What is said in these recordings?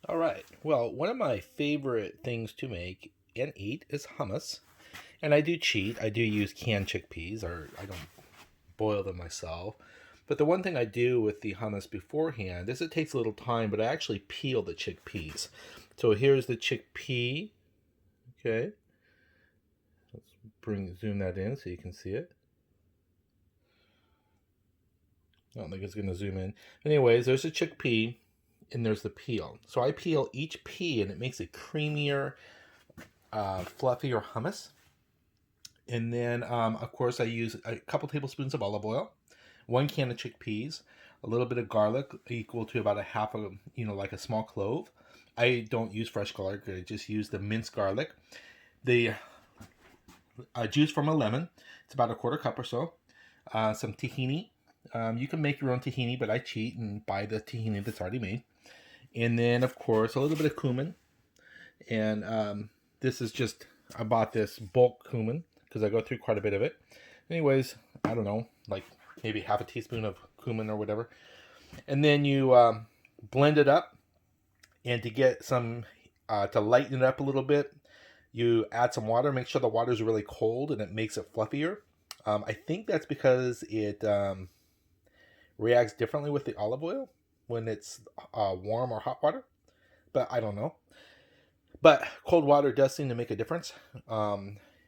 All right. Well, one of my favorite things to make and eat is hummus. And I do cheat. I do use canned chickpeas, or I don't boil them myself. But the one thing I do with the hummus beforehand is it takes a little time, but I actually peel the chickpeas. So here's the chickpea. Okay. Let's zoom that in so you can see it. I don't think it's going to zoom in. Anyways, there's a chickpea and there's the peel. So I peel each pea and it makes a creamier, fluffier hummus. And then, of course, I use a couple tablespoons of olive oil, 1 can of chickpeas, a little bit of garlic equal to about a half of, like a small clove. I don't use fresh garlic. I just use the minced garlic. The juice from a lemon. It's about a quarter cup or so. Some tahini. You can make your own tahini, but I cheat and buy the tahini that's already made. And then, of course, a little bit of cumin. And this is just, I bought this bulk cumin because I go through quite a bit of it. Anyways, I don't know, like maybe half a teaspoon of cumin or whatever. And then you blend it up. And to get some, to lighten it up a little bit, you add some water. Make sure the water is really cold and it makes it fluffier. I think that's because it reacts differently with the olive oil when it's warm or hot water. But I don't know. But cold water does seem to make a difference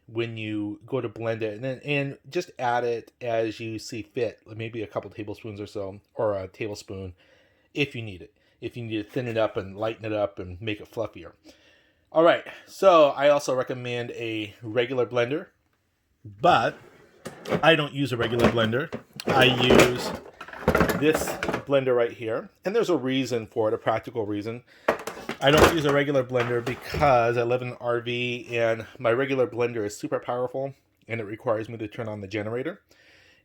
when you go to blend it. And just add it as you see fit. Maybe a couple tablespoons or so, or a tablespoon if you need it. If you need to thin it up and lighten it up and make it fluffier. All right, so I also recommend a regular blender, but I don't use a regular blender. I use this blender right here, and there's a reason for it, a practical reason. I don't use a regular blender because I live in an RV, and my regular blender is super powerful, and it requires me to turn on the generator,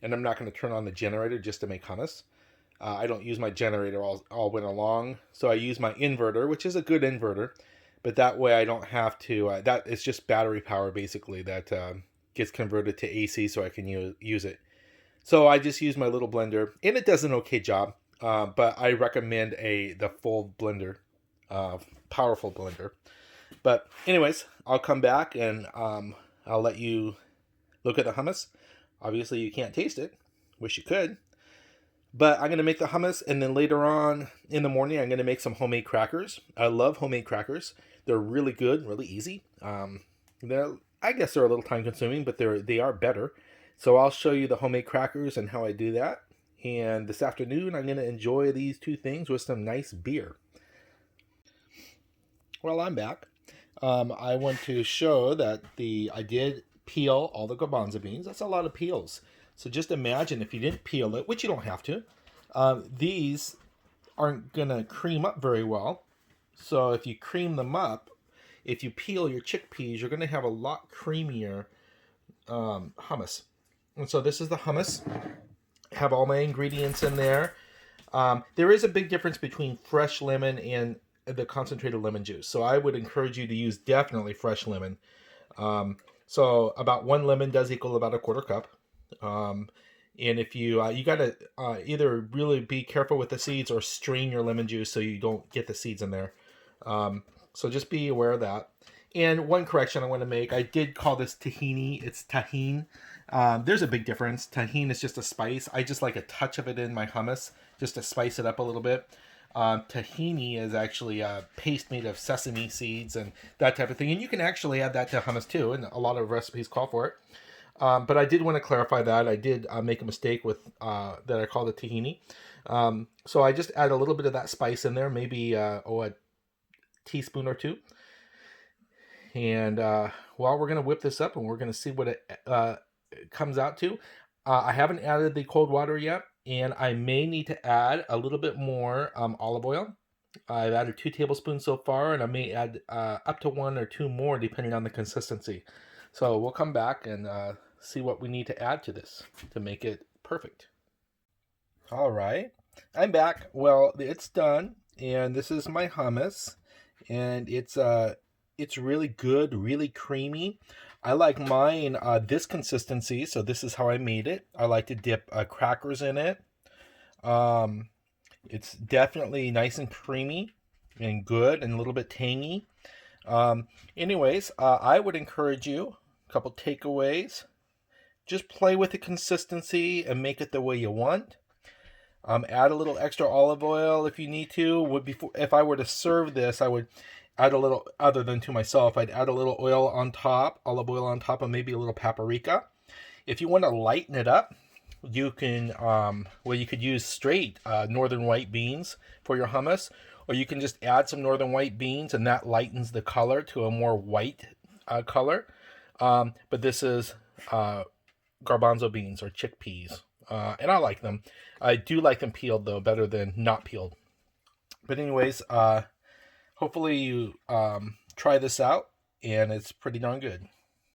and I'm not going to turn on the generator just to make hummus. I don't use my generator all winter long, so I use my inverter, which is a good inverter, but that way I don't have to, it's just battery power basically that gets converted to AC so I can use it. So I just use my little blender, and it does an okay job, but I recommend the full blender, powerful blender. But anyways, I'll come back and I'll let you look at the hummus. Obviously you can't taste it, wish you could. But I'm going to make the hummus, and then later on in the morning, I'm going to make some homemade crackers. I love homemade crackers. They're really good, really easy. I guess they're a little time consuming, but they are better. So I'll show you the homemade crackers and how I do that. And this afternoon, I'm going to enjoy these two things with some nice beer. Well, I'm back. I want to show that I did peel all the garbanzo beans. That's a lot of peels. So just imagine if you didn't peel it, which you don't have to, these aren't going to cream up very well. So if you cream them up, if you peel your chickpeas, you're going to have a lot creamier hummus. And so this is the hummus. Have all my ingredients in there. There is a big difference between fresh lemon and the concentrated lemon juice. So I would encourage you to use definitely fresh lemon. So about 1 lemon does equal about a quarter cup. And if you gotta either really be careful with the seeds or strain your lemon juice so you don't get the seeds in there. So just be aware of that. And one correction I want to make, I did call this tahini. It's tahine. There's a big difference. Tahine is just a spice. I just like a touch of it in my hummus just to spice it up a little bit. Tahini is actually a paste made of sesame seeds and that type of thing. And you can actually add that to hummus too, and a lot of recipes call for it. But I did want to clarify that. I did make a mistake with that I called it tahini. So I just add a little bit of that spice in there, maybe a teaspoon or two. And we're going to whip this up and we're going to see what it comes out to. I haven't added the cold water yet, and I may need to add a little bit more olive oil. I've added 2 tablespoons so far, and I may add up to 1 or 2 more depending on the consistency. So we'll come back and see what we need to add to this to make it perfect. All right, I'm back. Well, it's done, and this is my hummus, and it's really good, really creamy. I like mine this consistency, so this is how I made it. I like to dip crackers in it. It's definitely nice and creamy. and good and a little bit tangy. Anyways, I would encourage you, a couple takeaways. Just play with the consistency and make it the way you want. Add a little extra olive oil if you need to. If I were to serve this, I would add a little, other than to myself, I'd add a little oil on top, olive oil on top, and maybe a little paprika. If you want to lighten it up, you can, you could use straight northern white beans for your hummus, or you can just add some northern white beans, and that lightens the color to a more white color. But this is garbanzo beans or chickpeas, and I like them. I do like them peeled though, better than not peeled. But anyways, hopefully you try this out, and it's pretty darn good.